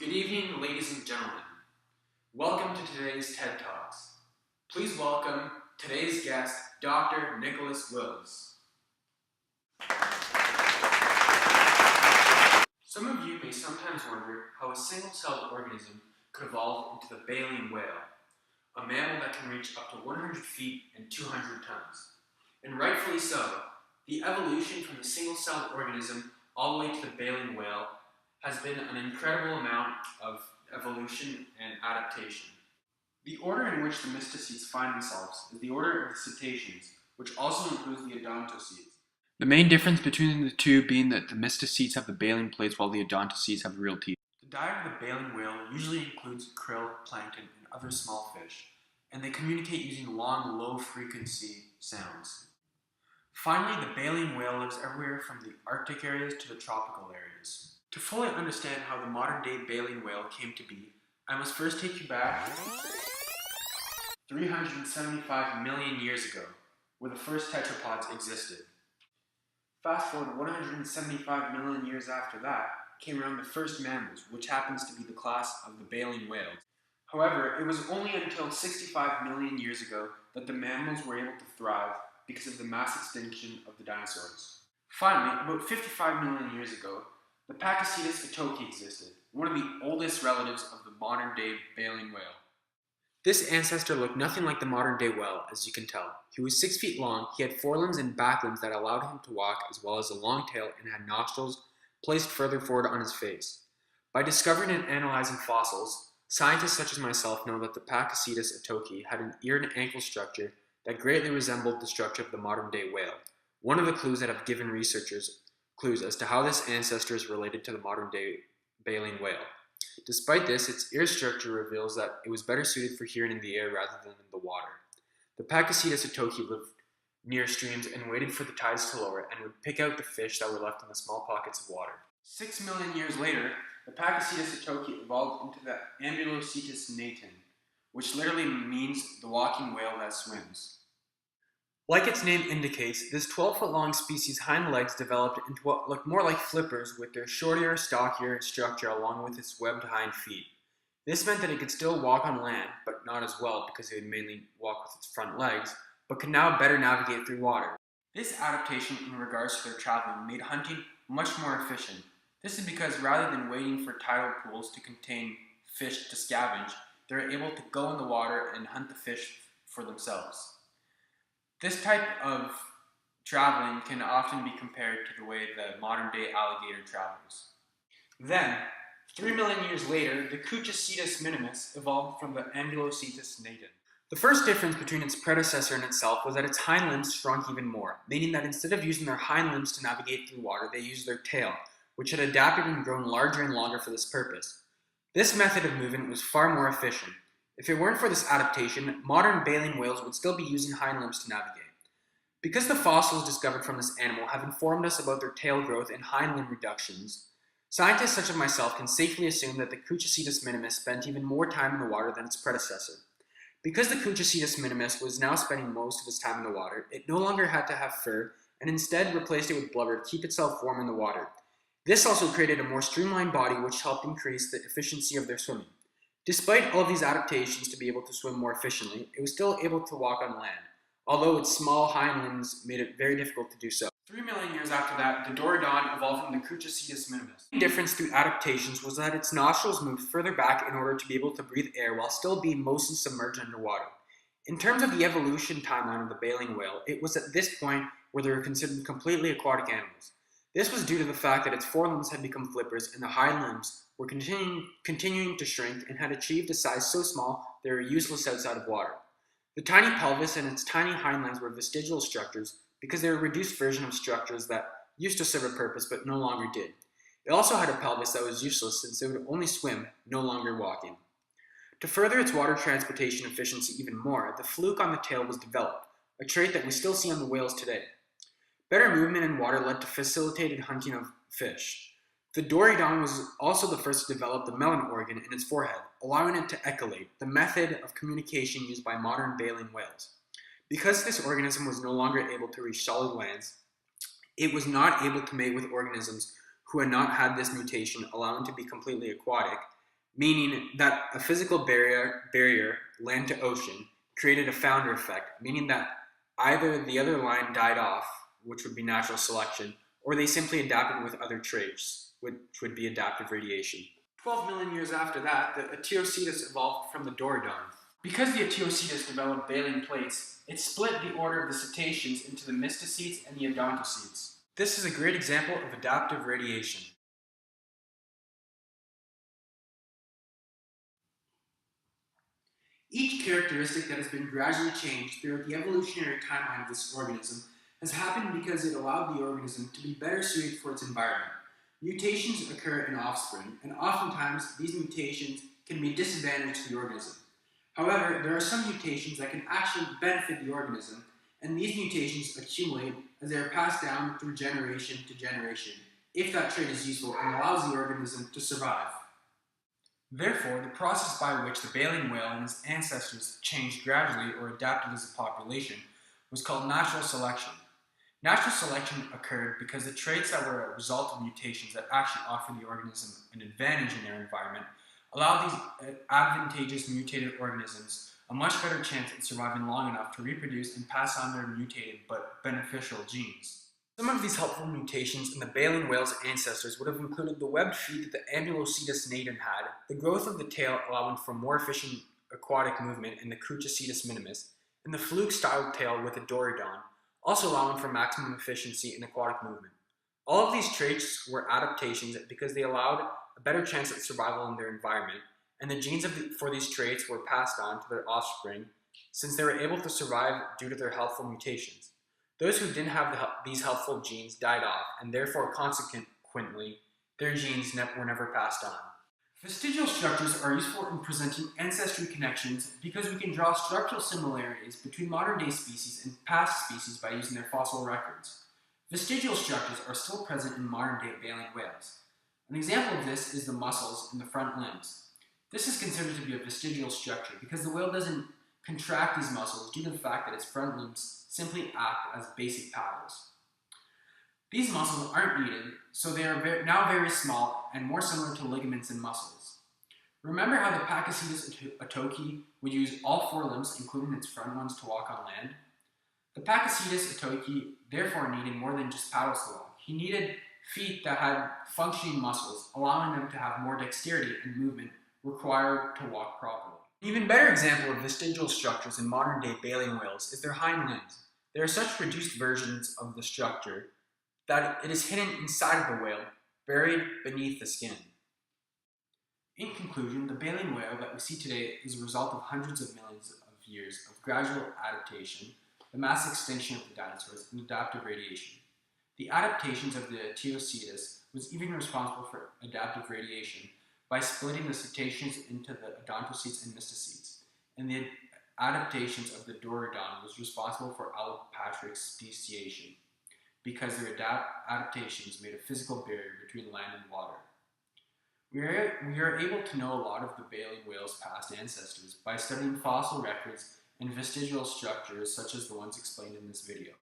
Good evening, ladies and gentlemen. Welcome to today's TED Talks. Please welcome today's guest, Dr. Nicholas Wills. Some of you may sometimes wonder how a single-celled organism could evolve into the baleen whale, a mammal that can reach up to 100 feet and 200 tons. And rightfully so, the evolution from the single-celled organism all the way to the baleen whale has been an incredible amount of evolution and adaptation. The order in which the mysticetes find themselves is the order of the cetaceans, which also includes the odontocetes. The main difference between the two being that the mysticetes have the baleen plates while the odontocetes have real teeth. The diet of the baleen whale usually includes krill, plankton, and other small fish, and they communicate using long, low-frequency sounds. Finally, the baleen whale lives everywhere from the Arctic areas to the tropical areas. To fully understand how the modern-day baleen whale came to be, I must first take you back 375 million years ago, where the first tetrapods existed. Fast forward 175 million years after that, came around the first mammals, which happens to be the class of the baleen whales. However, it was only until 65 million years ago that the mammals were able to thrive because of the mass extinction of the dinosaurs. Finally, about 55 million years ago, the Pakicetus atoki existed, one of the oldest relatives of the modern-day baleen whale. This ancestor looked nothing like the modern-day whale, as you can tell. He was 6 feet long, he had forelimbs and backlimbs that allowed him to walk, as well as a long tail, and had nostrils placed further forward on his face. By discovering and analyzing fossils, scientists such as myself know that the Pakicetus atoki had an ear and ankle structure that greatly resembled the structure of the modern-day whale, one of the clues that have given researchers clues as to how this ancestor is related to the modern-day baleen whale. Despite this, its ear structure reveals that it was better suited for hearing in the air rather than in the water. The Pakicetus atoki lived near streams and waited for the tides to lower and would pick out the fish that were left in the small pockets of water. 6 million years later, the Pakicetus atoki evolved into the Ambulocetus natin, which literally means the walking whale that swims. Like its name indicates, this 12-foot-long species' hind legs developed into what looked more like flippers with their shorter, stockier structure along with its webbed hind feet. This meant that it could still walk on land, but not as well because it would mainly walk with its front legs, but could now better navigate through water. This adaptation in regards to their traveling made hunting much more efficient. This is because rather than waiting for tidal pools to contain fish to scavenge, they were able to go in the water and hunt the fish for themselves. This type of traveling can often be compared to the way the modern-day alligator travels. Then, 3 million years later, the Cuchacetus minimus evolved from the Ambulocetus natin. The first difference between its predecessor and itself was that its hind limbs shrunk even more, meaning that instead of using their hind limbs to navigate through water, they used their tail, which had adapted and grown larger and longer for this purpose. This method of movement was far more efficient. If it weren't for this adaptation, modern baleen whales would still be using hind limbs to navigate. Because the fossils discovered from this animal have informed us about their tail growth and hind limb reductions, scientists such as myself can safely assume that the Cuchacetus minimus spent even more time in the water than its predecessor. Because the Cuchacetus minimus was now spending most of its time in the water, it no longer had to have fur and instead replaced it with blubber to keep itself warm in the water. This also created a more streamlined body which helped increase the efficiency of their swimming. Despite all of these adaptations to be able to swim more efficiently, it was still able to walk on land, although its small hind limbs made it very difficult to do so. 3 million years after that, the Dorodon evolved from the Cuchacetus minimus. The difference through adaptations was that its nostrils moved further back in order to be able to breathe air while still being mostly submerged underwater. In terms of the evolution timeline of the baleen whale, it was at this point where they were considered completely aquatic animals. This was due to the fact that its forelimbs had become flippers and the hind limbs were continuing to shrink and had achieved a size so small they were useless outside of water. The tiny pelvis and its tiny hind legs were vestigial structures because they were a reduced version of structures that used to serve a purpose but no longer did. It also had a pelvis that was useless since it would only swim, no longer walking. To further its water transportation efficiency even more, the fluke on the tail was developed, a trait that we still see on the whales today. Better movement in water led to facilitated hunting of fish. The Dorodon was also the first to develop the melon organ in its forehead, allowing it to echolate, the method of communication used by modern baleen whales. Because this organism was no longer able to reach solid lands, it was not able to mate with organisms who had not had this mutation, allowing it to be completely aquatic, meaning that a physical barrier, land to ocean, created a founder effect, meaning that either the other line died off, which would be natural selection, or they simply adapted with other traits, which would be adaptive radiation. 12 million years after that, the Eteocetus evolved from the Dorudon. Because the Eteocetus developed baleen plates, it split the order of the cetaceans into the mysticetes and the odontocetes. This is a great example of adaptive radiation. Each characteristic that has been gradually changed throughout the evolutionary timeline of this organism has happened because it allowed the organism to be better suited for its environment. Mutations occur in offspring, and oftentimes these mutations can be a disadvantage to the organism. However, there are some mutations that can actually benefit the organism, and these mutations accumulate as they are passed down through generation to generation, if that trait is useful and allows the organism to survive. Therefore, the process by which the baleen whale and its ancestors changed gradually or adapted as a population was called natural selection. Natural selection occurred because the traits that were a result of mutations that actually offer the organism an advantage in their environment allowed these advantageous mutated organisms a much better chance at surviving long enough to reproduce and pass on their mutated but beneficial genes. Some of these helpful mutations in the baleen whale's ancestors would have included the webbed feet that the Ambulocetus natum had, the growth of the tail allowing for more efficient aquatic movement in the Cruchacetus minimus, and the fluke-styled tail with the Dorudon, also allowing for maximum efficiency in aquatic movement. All of these traits were adaptations because they allowed a better chance at survival in their environment, and the genes for these traits were passed on to their offspring since they were able to survive due to their helpful mutations. Those who didn't have these helpful genes died off, and therefore, consequently, their genes were never passed on. Vestigial structures are useful in presenting ancestry connections because we can draw structural similarities between modern-day species and past species by using their fossil records. Vestigial structures are still present in modern-day baleen whales. An example of this is the muscles in the front limbs. This is considered to be a vestigial structure because the whale doesn't contract these muscles due to the fact that its front limbs simply act as basic paddles. These muscles aren't needed, so they are now very small and more similar to ligaments and muscles. Remember how the Pakicetus atoki would use all four limbs, including its front ones, to walk on land? The Pakicetus atoki therefore needed more than just paddles to walk. He needed feet that had functioning muscles, allowing them to have more dexterity and movement required to walk properly. An even better example of vestigial structures in modern-day baleen whales is their hind limbs. There are such reduced versions of the structure that it is hidden inside of the whale, buried beneath the skin. In conclusion, the baleen whale that we see today is a result of hundreds of millions of years of gradual adaptation, the mass extinction of the dinosaurs, and adaptive radiation. The adaptations of the Eteocetus was even responsible for adaptive radiation by splitting the cetaceans into the odontocetes and mysticetes, and the adaptations of the Dorudon was responsible for allopatric speciation, because their adaptations made a physical barrier between land and water. We are able to know a lot of the baleen whale's past ancestors by studying fossil records and vestigial structures such as the ones explained in this video.